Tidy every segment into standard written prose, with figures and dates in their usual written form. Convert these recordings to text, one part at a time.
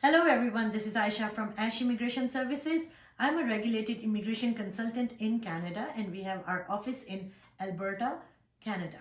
Hello everyone, this is Aisha from Ash Immigration Services. I'm a regulated immigration consultant in Canada and we have our office in Alberta, Canada.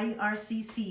IRCC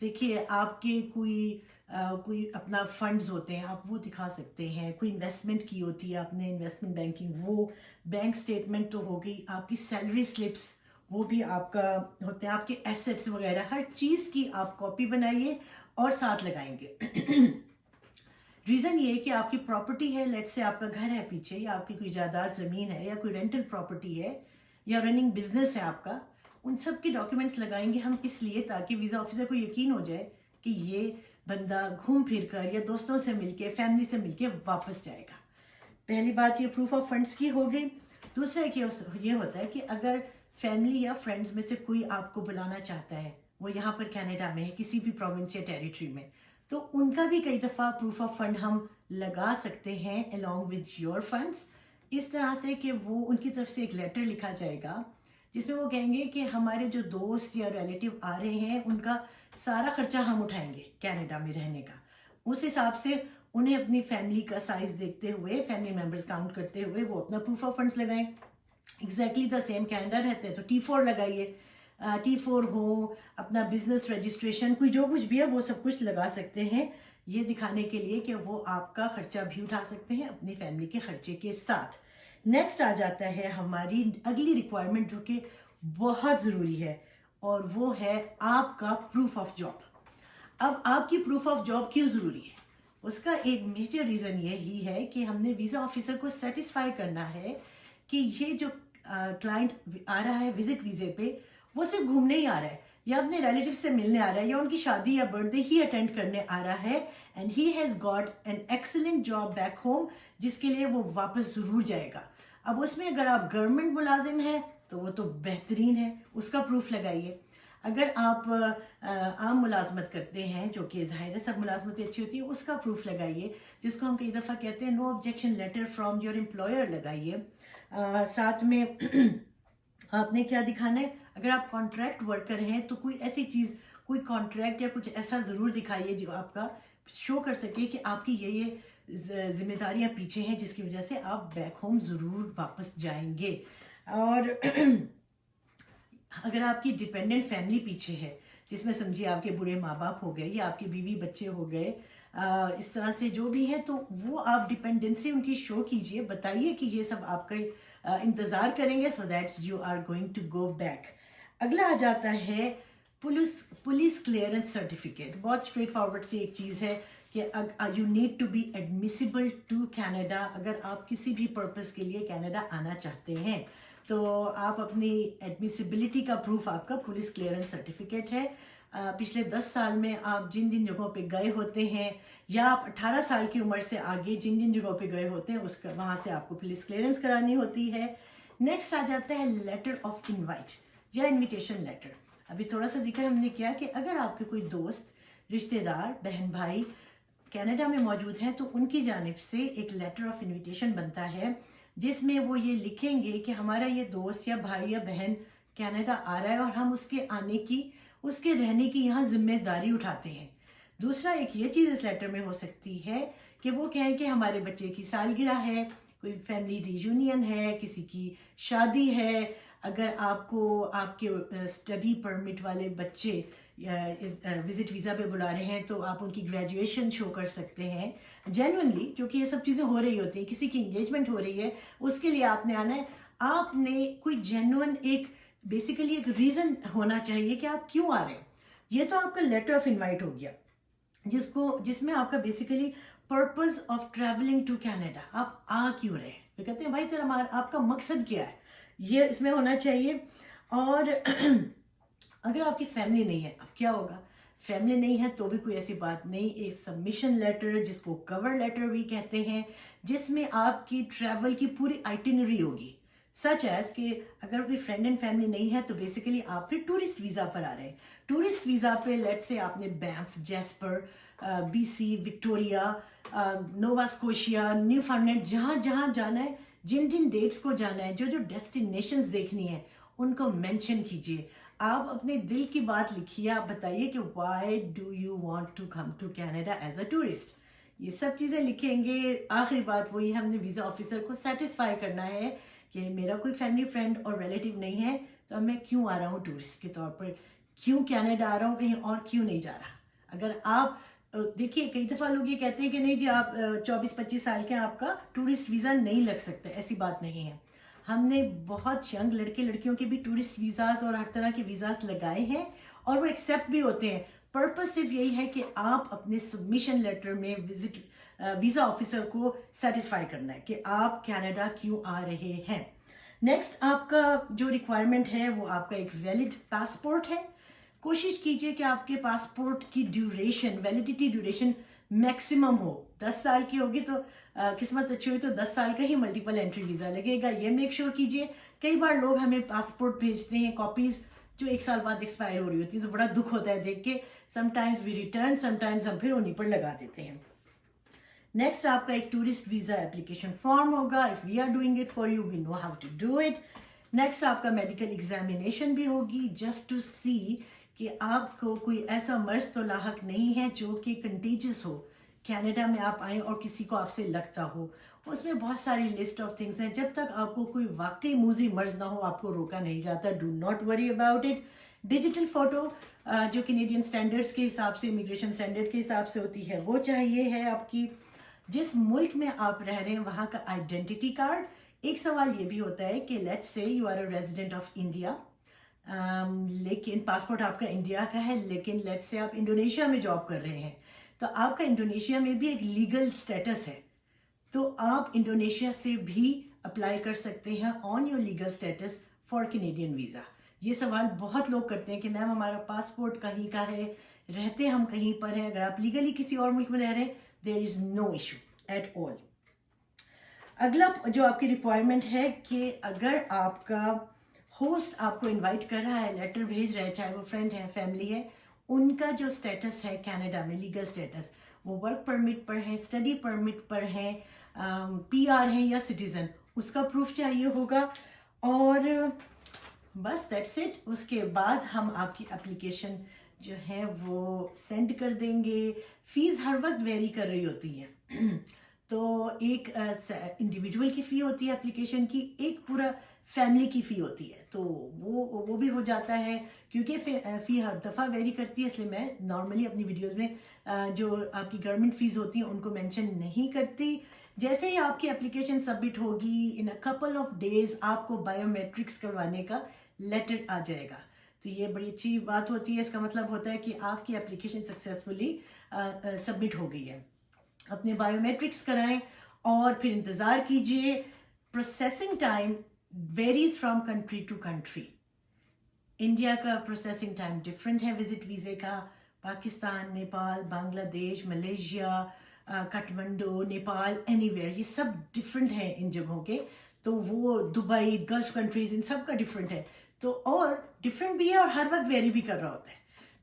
دیکھیے آپ کے کوئی اپنا funds ہوتے ہیں آپ وہ دکھا سکتے ہیں, کوئی انویسٹمنٹ کی ہوتی ہے آپ نے انویسٹمنٹ بینکنگ, وہ بینک اسٹیٹمنٹ تو ہو گئی, آپ کی سیلری سلپس وہ بھی آپ کا ہوتے ہیں, آپ کے ایسٹس وغیرہ ہر چیز کی آپ کاپی بنائیے اور ساتھ لگائیں گے. ریزن یہ کہ آپ کی پراپرٹی ہے, لیٹ سے آپ کا گھر ہے پیچھے, یا آپ کی کوئی جائیداد زمین ہے, یا کوئی رینٹل پراپرٹی ہے, یا رننگ بزنس ہے آپ کا, ان سب کے ڈاکیومنٹس لگائیں گے ہم اس لیے تاکہ ویزا آفیسر کو یقین ہو جائے کہ یہ بندہ گھوم پھر کر یا دوستوں سے مل کے فیملی سے مل کے واپس جائے گا. پہلی بات یہ پروف آف فنڈس کی ہو گئی. دوسرا کہ یہ ہوتا ہے کہ اگر فیملی یا فرینڈز میں سے کوئی آپ کو بلانا چاہتا ہے, وہ یہاں پر کینیڈا میں ہے کسی بھی پروونس یا ٹیریٹری میں, تو ان کا بھی کئی دفعہ پروف آف فنڈ ہم لگا سکتے ہیں along with your funds, اس طرح سے کہ وہ ان کی طرف سے ایک لیٹر لکھا جائے گا جس میں وہ کہیں گے کہ ہمارے جو دوست یا ریلیٹیو آ رہے ہیں ان کا سارا خرچہ ہم اٹھائیں گے کینیڈا میں رہنے کا. اس حساب سے انہیں اپنی فیملی کا سائز دیکھتے ہوئے, فیملی ممبرز کاؤنٹ کرتے ہوئے وہ اپنا پروف آف فنڈس لگائیں. ایگزیکٹلی دا سیم کینیڈا رہتے ہیں تو T4 لگائیے, T4 ہو, اپنا بزنس رجسٹریشن, کوئی جو کچھ بھی ہے وہ سب کچھ لگا سکتے ہیں, یہ دکھانے کے لیے کہ وہ آپ کا خرچہ بھی اٹھا سکتے ہیں اپنی فیملی کے خرچے کے ساتھ. نیکسٹ آ جاتا ہے ہماری اگلی ریکوائرمنٹ جو کہ بہت ضروری ہے, اور وہ ہے آپ کا پروف آف جاب. اب آپ کی پروف آف جاب کیوں ضروری ہے؟ اس کا ایک میجر ریزن یہی ہے کہ ہم نے ویزا آفیسر کو سیٹسفائی کرنا ہے کہ یہ جو کلائنٹ آ رہا ہے وزٹ ویزے پہ, وہ صرف گھومنے ہی آ رہا ہے یا اپنے ریلیٹیو سے ملنے آ رہا ہے یا ان کی شادی یا برتھ ڈے ہی اٹینڈ کرنے آ رہا ہے, and he has got an excellent job back home جس کے لیے وہ واپس ضرور جائے گا. اب اس میں اگر آپ گورنمنٹ ملازم ہیں تو وہ تو بہترین ہے, اس کا پروف لگائیے. اگر آپ عام ملازمت کرتے ہیں, جو کہ ظاہر ہے سب ملازمتیں اچھی ہوتی ہے, اس کا پروف لگائیے, جس کو ہم کئی دفعہ کہتے ہیں no objection letter from your employer لگائیے. ساتھ میں آپ نے کیا دکھانا ہے, اگر آپ کانٹریکٹ ورکر ہیں تو کوئی ایسی چیز, کوئی کانٹریکٹ یا کچھ ایسا ضرور دکھائیے جو آپ کا شو کر سکے کہ آپ کی یہ ذمہ داریاں پیچھے ہیں جس کی وجہ سے آپ بیک ہوم ضرور واپس جائیں گے. اور اگر آپ کی ڈپینڈنٹ فیملی پیچھے ہے, جس میں سمجھیے آپ کے بوڑھے ماں باپ ہو گئے یا آپ کی بیوی بچے ہو گئے, اس طرح سے جو بھی ہے, تو وہ آپ ڈپینڈنسی ان کی شو کیجئے, بتائیے کہ یہ سب آپ کا انتظار کریں گے so that you are going to go back. اگلا آ جاتا ہے پولیس کلیئرنس سرٹیفکیٹ. بہت اسٹریٹ فارورڈ سی ایک چیز ہے کہ you need to be admissible to Canada. اگر آپ کسی بھی پرپز کے لیے کینیڈا آنا چاہتے ہیں تو آپ اپنی ایڈمیسیبلٹی کا پروف آپ کا پولیس کلیئرنس سرٹیفکیٹ ہے. پچھلے 10 سال میں آپ جن جن جگہوں پہ گئے ہوتے ہیں, یا آپ 18 سال کی عمر سے آگے جن جن جگہوں پہ گئے ہوتے ہیں, اس کا وہاں سے آپ کو پولیس کلیئرنس کرانی ہوتی ہے. نیکسٹ آ جاتا ہے لیٹر آف انوائٹ یا انویٹیشن لیٹر. ابھی تھوڑا سا ذکر ہم نے کیا کہ اگر آپ کے کوئی دوست, رشتہ دار, بہن بھائی کینیڈا میں موجود ہیں تو ان کی جانب سے ایک لیٹر آف انویٹیشن بنتا ہے, جس میں وہ یہ لکھیں گے کہ ہمارا یہ دوست یا بھائی یا بہن کینیڈا آ رہا ہے اور ہم اس کے آنے کی, اس کے رہنے کی یہاں ذمہ داری اٹھاتے ہیں. دوسرا ایک یہ چیز اس لیٹر میں ہو سکتی ہے کہ وہ کہیں کہ ہمارے بچے کی سالگرہ ہے, کوئی فیملی ری یونین ہے, کسی کی شادی ہے, اگر آپ کو آپ کے اسٹڈی پرمٹ والے بچے وزٹ ویزا پہ بلا رہے ہیں تو آپ ان کی گریجویشن شو کر سکتے ہیں جینوئنلی, کیونکہ یہ سب چیزیں ہو رہی ہوتی ہیں, کسی کی انگیجمنٹ ہو رہی ہے, اس کے لیے آپ نے آنا ہے. آپ نے کوئی جینوئن ایک بیسیکلی ایک ریزن ہونا چاہیے کہ آپ کیوں آ رہے ہیں. یہ تو آپ کا لیٹر آف انوائٹ ہو گیا, جس میں آپ کا basically purpose of travelling to Canada, آپ آ کیوں رہے ہیں, تو کہتے ہیں بھائی تیرا آپ کا مقصد کیا ہے, یہ اس میں ہونا چاہیے. اور اگر آپ کی فیملی نہیں ہے, اب کیا ہوگا, فیملی نہیں ہے تو بھی کوئی ایسی بات نہیں, ایک سبمیشن لیٹر جس کو کور لیٹر بھی کہتے ہیں, جس میں آپ کی ٹریول کی پوری آئٹنری ہوگی. سچ ایز کہ اگر کوئی فرینڈ اینڈ فیملی نہیں ہے تو بیسیکلی آپ پھر ٹورسٹ ویزا پر آ رہے ہیں. ٹورسٹ ویزا پہ لیٹ سے آپ نے Banff, Jasper, BC, Victoria, Nova Scotia, نیو فاؤنڈلینڈ, جہاں جہاں جانا ہے, جن جن ڈیٹس کو جانا ہے, جو جو ڈیسٹینیشنز دیکھنی ہے, ان کو مینشن کیجئے. آپ اپنے دل کی بات لکھیے, آپ بتائیے کہ why do you want to come to Canada as a tourist. یہ سب چیزیں لکھیں گے. آخری بات وہی, ہم نے ویزا آفیسر کو سیٹسفائی کرنا ہے کہ میرا کوئی فیملی فرینڈ اور ریلیٹیو نہیں ہے تو میں کیوں آ رہا ہوں ٹورسٹ کے طور پر, کیوں کینیڈا آ رہا ہوں, کہیں اور کیوں نہیں جا رہا. اگر آپ دیکھیے کئی دفعہ لوگ یہ کہتے ہیں کہ نہیں جی آپ 24-25 سال کے آپ کا ٹورسٹ ویزا نہیں لگ سکتا. ایسی بات نہیں ہے. ہم نے بہت ینگ لڑکے لڑکیوں کے بھی ٹورسٹ ویزاز اور ہر طرح کے ویزاز لگائے ہیں اور وہ ایکسیپٹ بھی ہوتے ہیں. پرپس صرف یہی ہے کہ آپ اپنے سبمیشن لیٹر میں ویزا آفیسر کو سیٹسفائی کرنا ہے کہ آپ کینیڈا کیوں آ رہے ہیں. نیکسٹ آپ کا جو ریکوائرمنٹ ہے وہ آپ کا ایک ویلڈ پاسپورٹ ہے. کوشش کیجئے کہ آپ کے پاسپورٹ کی ڈیوریشن, ویلیڈیٹی ڈیوریشن میکسیمم ہو. 10 سال کی ہوگی تو قسمت اچھی ہوئی تو 10 سال کا ہی ملٹیپل انٹری ویزا لگے گا. یہ میک شیور کیجئے. کئی بار لوگ ہمیں پاسپورٹ بھیجتے ہیں کاپیز جو 1 سال بعد ایکسپائر ہو رہی ہوتی ہے, تو بڑا دکھ ہوتا ہے دیکھ کے. Sometimes we return, sometimes ہم پھر انہیں پر لگا دیتے ہیں. نیکسٹ آپ کا ایک ٹورسٹ ویزا اپلیکیشن فارم ہوگا. If we are doing it for you, we know how to do it. Next آپ کا میڈیکل ایگزامینیشن بھی ہوگی, جسٹ ٹو سی کہ آپ کو کوئی ایسا مرض تو لاحق نہیں ہے جو کہ کنٹیجس ہو. کینیڈا میں آپ آئیں اور کسی کو آپ سے لگتا ہو, اس میں بہت ساری لسٹ آف تھنگس ہیں. جب تک آپ کو کوئی واقعی موذی مرض نہ ہو آپ کو روکا نہیں جاتا. Do not worry about it. Digital photo جو کینیڈین اسٹینڈرڈس کے حساب سے, امیگریشن اسٹینڈرڈ کے حساب سے ہوتی ہے, وہ چاہیے ہے آپ کی. جس ملک میں آپ رہ رہے ہیں وہاں کا آئیڈینٹی کارڈ. ایک سوال یہ بھی ہوتا ہے کہ let's say you are a resident of India, لیکن پاسپورٹ آپ کا انڈیا کا ہے, لیکن لیٹس سے آپ انڈونیشیا میں جاب کر رہے ہیں, تو آپ کا انڈونیشیا میں بھی ایک لیگل اسٹیٹس ہے, تو آپ انڈونیشیا سے بھی اپلائی کر سکتے ہیں on your legal status for Canadian visa. یہ سوال بہت لوگ کرتے ہیں کہ میم ہمارا پاسپورٹ کہیں کا ہے, رہتے ہم کہیں پر ہیں. اگر آپ لیگلی کسی اور ملک میں رہ رہے ہیں there is no issue at all. اگلا جو آپ کی ریکوائرمنٹ ہے کہ اگر آپ کا ہوسٹ آپ کو انوائٹ کر رہا ہے, لیٹر بھیج رہا ہے, چاہے وہ فرینڈ ہے, فیملی ہے, ان کا جو اسٹیٹس ہے کینیڈا میں, لیگل اسٹیٹس, وہ ورک پرمٹ پر ہے, اسٹڈی پرمٹ پر ہے, پی آر ہے یا سٹیزن, اس کا پروف چاہیے ہوگا. اور بس دیٹس اٹ. اس کے بعد ہم آپ کی اپلیکیشن جو ہے وہ سینڈ کر دیں گے. فیس ہر وقت ویری کر رہی ہوتی ہے, تو ایک انڈیویجول کی فی ہوتی ہے اپلیکیشن کی, ایک پورا فیملی کی فی ہوتی ہے, تو وہ بھی ہو جاتا ہے. کیونکہ فی ہر دفعہ ویری کرتی ہے, اس لیے میں نارملی اپنی ویڈیوز میں جو آپ کی گورنمنٹ فیس ہوتی ہیں ان کو مینشن نہیں کرتی. جیسے ہی آپ کی اپلیکیشن سبمٹ ہوگی, ان اے کپل آف ڈیز آپ کو بایو میٹرکس کروانے کا لیٹر آ جائے گا. تو یہ بڑی اچھی بات ہوتی ہے. اس کا مطلب ہوتا ہے کہ آپ کی اپلیکیشن سکسیزفلی سبمٹ ہو گئی ہے. اپنے بایو میٹرکس کرائیں اور پھر انتظار کیجئے. Processing time varies from country to country. India کا پروسیسنگ ٹائم ڈفرینٹ ہے وزٹ ویزے کا. Pakistan, Nepal, Bangladesh, Malaysia, Kathmandu, Nepal, anywhere, یہ سب ڈفرینٹ ہیں ان جگہوں کے. تو وہ دبئی, گلف کنٹریز, ان سب کا ڈفرینٹ ہے. تو اور ڈفرینٹ بھی ہے اور ہر وقت ویری بھی کر رہا ہوتا ہے.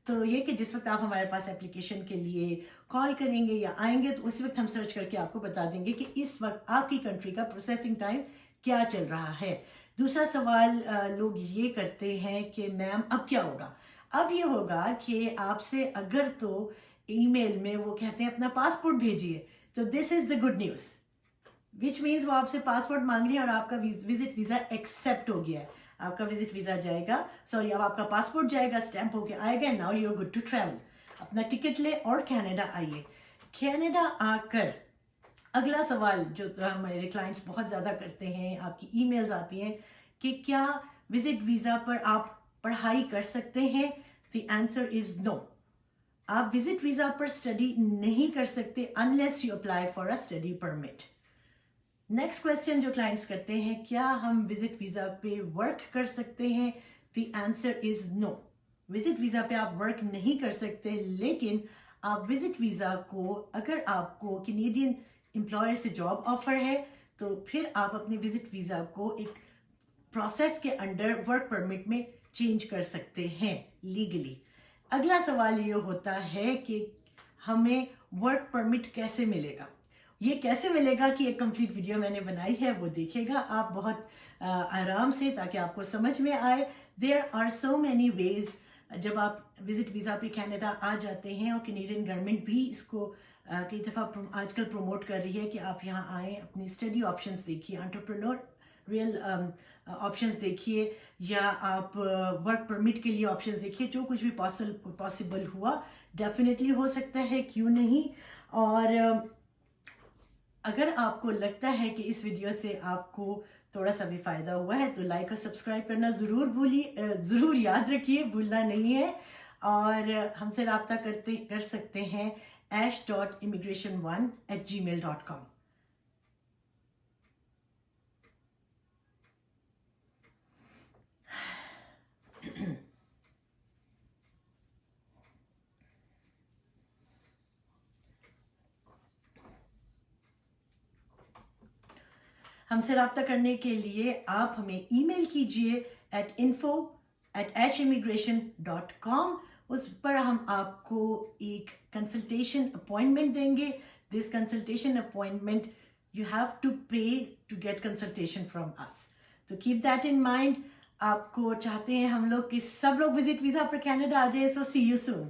تو یہ کہ جس وقت آپ ہمارے پاس اپلیکیشن کے لیے کال کریں گے یا آئیں گے تو اسی وقت ہم سرچ کر کے آپ کو بتا دیں گے کہ اس وقت آپ کی کنٹری کا پروسیسنگ ٹائم کیا چل رہا ہے. دوسرا سوال لوگ یہ کرتے ہیں کہ میم اب کیا ہوگا. اب یہ ہوگا کہ آپ سے اگر تو ای میل میں وہ کہتے ہیں اپنا پاسپورٹ بھیجیے, تو this is the good news, which means وہ آپ سے پاسپورٹ مانگ لیا اور آپ کا وزٹ ویزا ایکسیپٹ ہو گیا ہے. آپ کا وزٹ ویزا جائے گا, سوری اب آپ کا پاسپورٹ جائے گا, اسٹیمپ ہو کے آئے گا, now you are good to travel. اپنا ٹکٹ لے اور کینیڈا آئیے. کینیڈا آ کر اگلا سوال جو ہمارے کلائنٹس بہت زیادہ کرتے ہیں, آپ کی ای میلز آتی ہیں کہ کیا وزٹ ویزا پر آپ پڑھائی کر سکتے ہیں. دی آنسر از نو. آپ وزٹ ویزا پر اسٹڈی نہیں کر سکتے unless you apply for a study permit. Next question جو کلائنٹس کرتے ہیں, کیا ہم وزٹ ویزا پہ ورک کر سکتے ہیں. The answer is no. Visit visa پہ آپ ورک نہیں کر سکتے, لیکن آپ وزٹ ویزا کو اگر آپ کو کینیڈین امپلائر سے جاب آفر ہے تو پھر آپ اپنے وزٹ ویزا کو ایک پروسیس کے انڈر ورک پرمٹ میں چینج کر سکتے ہیں لیگلی. اگلا سوال یہ ہوتا ہے کہ ہمیں ورک پرمٹ کیسے ملے گا. یہ کیسے ملے گا کہ ایک کمپلیٹ ویڈیو میں نے بنائی ہے, وہ دیکھے گا آپ بہت آرام سے تاکہ آپ کو سمجھ میں آئے. There are so many ways. جب آپ وزٹ ویزا پہ کینیڈا آ جاتے ہیں, اور کینیڈین گورنمنٹ بھی اس کو کئی دفعہ آج کل پروموٹ کر رہی ہے کہ آپ یہاں آئیں, اپنی اسٹڈی آپشنس دیکھیے, انٹرپرینور ریئل آپشنز دیکھیے یا آپ ورک پرمٹ کے لیے آپشنز دیکھیے. جو کچھ بھی پاسبل ہوا ڈیفینیٹلی ہو سکتا ہے, کیوں نہیں. اور اگر آپ کو لگتا ہے کہ اس ویڈیو سے آپ کو تھوڑا سا بھی فائدہ ہوا ہے تو لائک اور سبسکرائب کرنا ضرور یاد رکھیے, بھولنا نہیں ہے. اور ہم سے رابطہ کر سکتے ہیں ash.immigration1@gmail.com. ہم سے رابطہ کرنے کے لیے آپ ہمیں ای میل کیجئے at info@ashimmigration.com. اس پر ہم آپ کو ایک کنسلٹیشن اپوائنٹمنٹ دیں گے. This consultation appointment you have to pay to get consultation from us. تو کیپ دیٹ ان مائنڈ. آپ کو چاہتے ہیں ہم لوگ کہ سب لوگ وزٹ ویزا پر کینیڈا آ جائے. سو سی یو سون.